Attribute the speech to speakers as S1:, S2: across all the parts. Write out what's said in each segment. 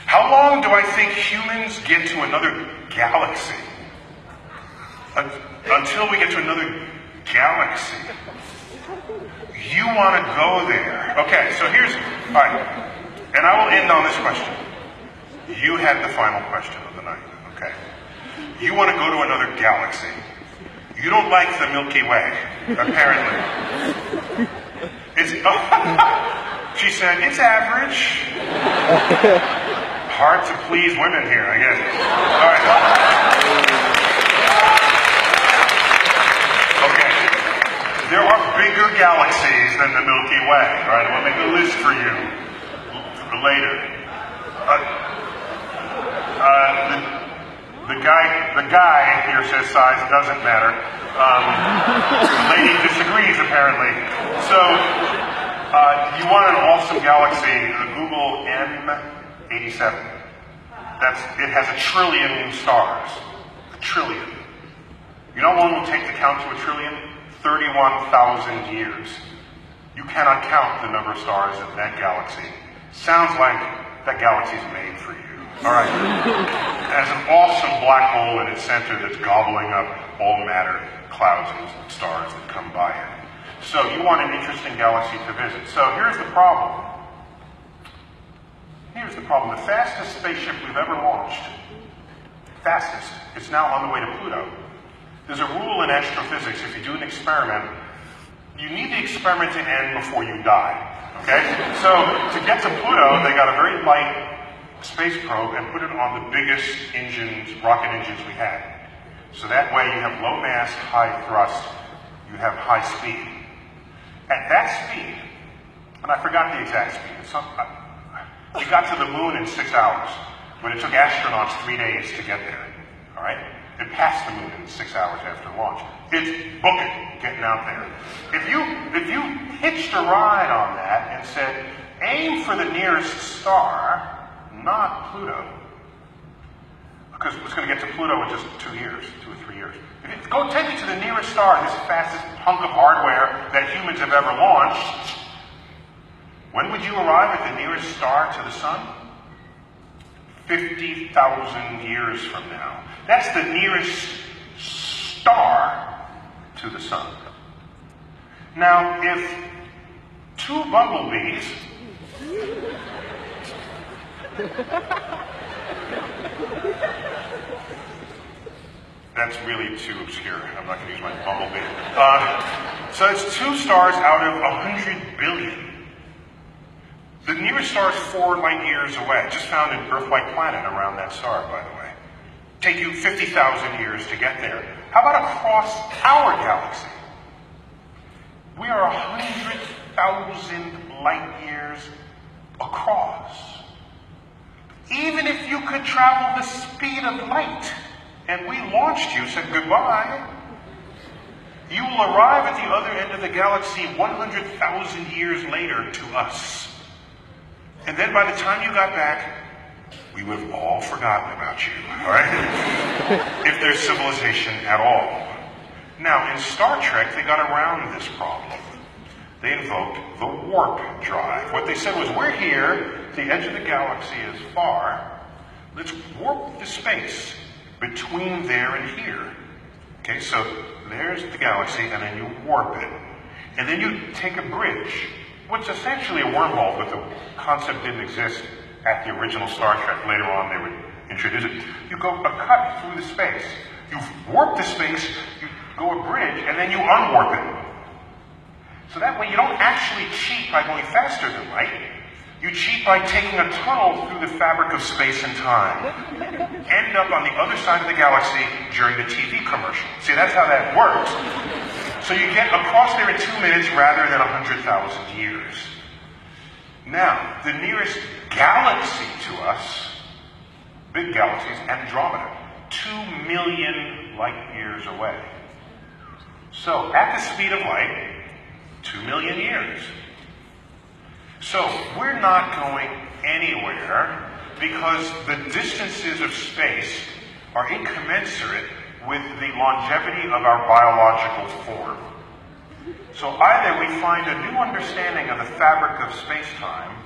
S1: How long do I think humans get to another galaxy? Until we get to another galaxy. You want to go there. Okay, so here's, all right, and I will end on this question. You had the final question of the night, okay? You want to go to another galaxy. You don't like the Milky Way, apparently. She said, it's average. Hard to please women here, I guess. All right. Okay. There are bigger galaxies than the Milky Way. All right, I'll make a list for you later. The guy here says size doesn't matter. The lady disagrees, apparently. So, you want an awesome galaxy, Google M87. It has 1 trillion stars. 1 trillion. You know how long it will take to count to 1 trillion? 31,000 years. You cannot count the number of stars in that galaxy. Sounds like that galaxy's made for you. All right. It has an awesome black hole in its center that's gobbling up all matter, clouds, and stars that come by it. So you want an interesting galaxy to visit. So here's the problem. Here's the problem. The fastest spaceship we've ever launched, fastest, it's now on the way to Pluto. There's a rule in astrophysics, if you do an experiment, you need the experiment to end before you die, okay? So to get to Pluto, they got a very light space probe and put it on the biggest engines, rocket engines we had. So that way you have low mass, high thrust, you have high speed. At that speed, and I forgot the exact speed, we got to the moon in 6 hours, when it took astronauts 3 days to get there, all right? It passed the moon in 6 hours after launch. It's booking, getting out there. If you hitched a ride on that and said, aim for the nearest star, not Pluto, because it's going to get to Pluto in just 2 years, 2 or 3 years. Go take it to the nearest star, this fastest hunk of hardware that humans have ever launched. When would you arrive at the nearest star to the sun? 50,000 years from now. That's the nearest star to the sun. Now, if 2 bumblebees that's really too obscure. I'm not going to use my bumblebee. So it's 2 stars out of 100 billion. The nearest star is 4 light years away. Just found an Earth-like planet around that star, by the way. Take you 50,000 years to get there. How about across our galaxy? We are 100,000 light years across. Even if you could travel the speed of light, and we launched you, said goodbye, you will arrive at the other end of the galaxy 100,000 years later to us. And then by the time you got back, we would have all forgotten about you, all right? If there's civilization at all. Now, in Star Trek, they got around this problem. They invoked the warp drive. What they said was, we're here, the edge of the galaxy is far, let's warp the space between there and here. Okay, so there's the galaxy, and then you warp it. And then you take a bridge, what's essentially a wormhole, but the concept didn't exist at the original Star Trek. Later on, they would introduce it. You go a cut through the space. You warp the space, you go a bridge, and then you unwarp it. So that way you don't actually cheat by going faster than light. You cheat by taking a tunnel through the fabric of space and time. End up on the other side of the galaxy during the TV commercial. See, that's how that works. So you get across there in 2 minutes rather than 100,000 years. Now, the nearest galaxy to us, big galaxies, Andromeda, 2 million light years away. So, at the speed of light, 2 million years. So, we're not going anywhere because the distances of space are incommensurate with the longevity of our biological form. So either we find a new understanding of the fabric of space-time,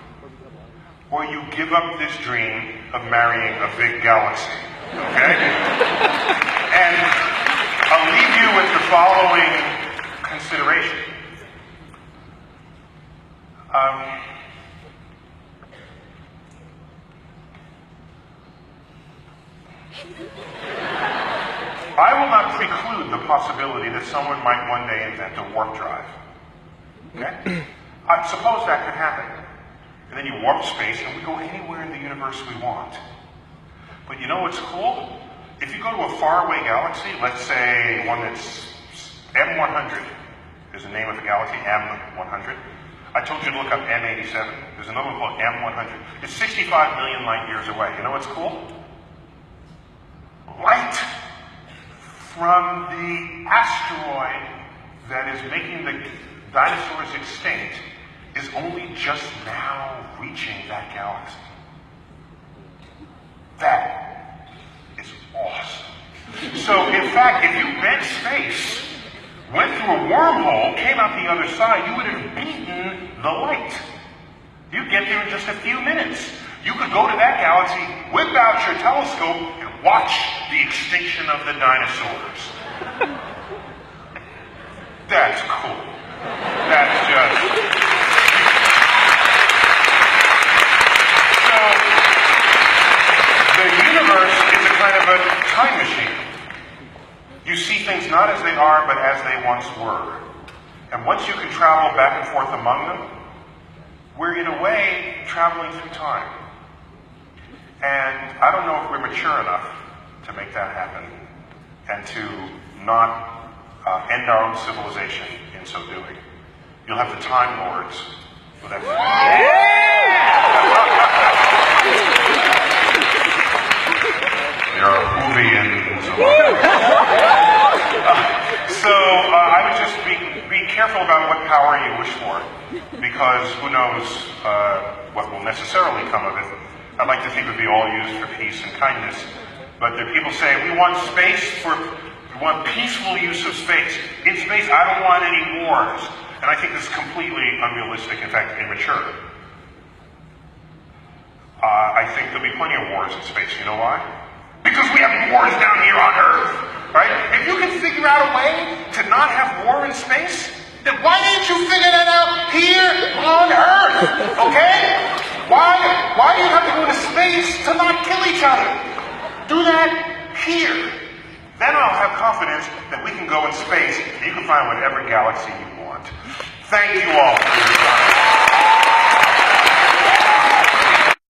S1: or you give up this dream of marrying a big galaxy, okay? And I'll leave you with the following consideration. I will not preclude the possibility that someone might one day invent a warp drive. Okay? Suppose that could happen. And then you warp space and we go anywhere in the universe we want. But you know what's cool? If you go to a faraway galaxy, let's say one that's M100 is the name of the galaxy, M100. I told you to look up M87. There's another one called M100. It's 65 million light years away. You know what's cool? Light from the asteroid that is making the dinosaurs extinct is only just now reaching that galaxy. That is awesome. So, in fact, if you bent space, went through a wormhole, came out the other side, you would have beaten the light. You'd get there in just a few minutes. You could go to that galaxy, whip out your telescope, and watch the extinction of the dinosaurs. That's cool. That's just... So, the universe is a kind of a time machine. You see things not as they are, but as they once were. And once you can travel back and forth among them, we're in a way traveling through time. And I don't know if we're mature enough to make that happen and to not end our own civilization in so doing. You'll have the Time Lords with that. There are Hoovians. So I would just be careful about what power you wish for, because who knows what will necessarily come of it. I'd like to think it would be all used for peace and kindness. But there are people say, we want peaceful use of space. In space, I don't want any wars. And I think this is completely unrealistic, in fact, immature. I think there'll be plenty of wars in space. You know why? Because we have wars down here on Earth, right? If you can figure out a way to not have war in space, then why didn't you figure that out here on Earth, okay? Why do you have to go to space to not kill each other? Do that here. Then I'll have confidence that we can go in space and you can find whatever galaxy you want. Thank you all.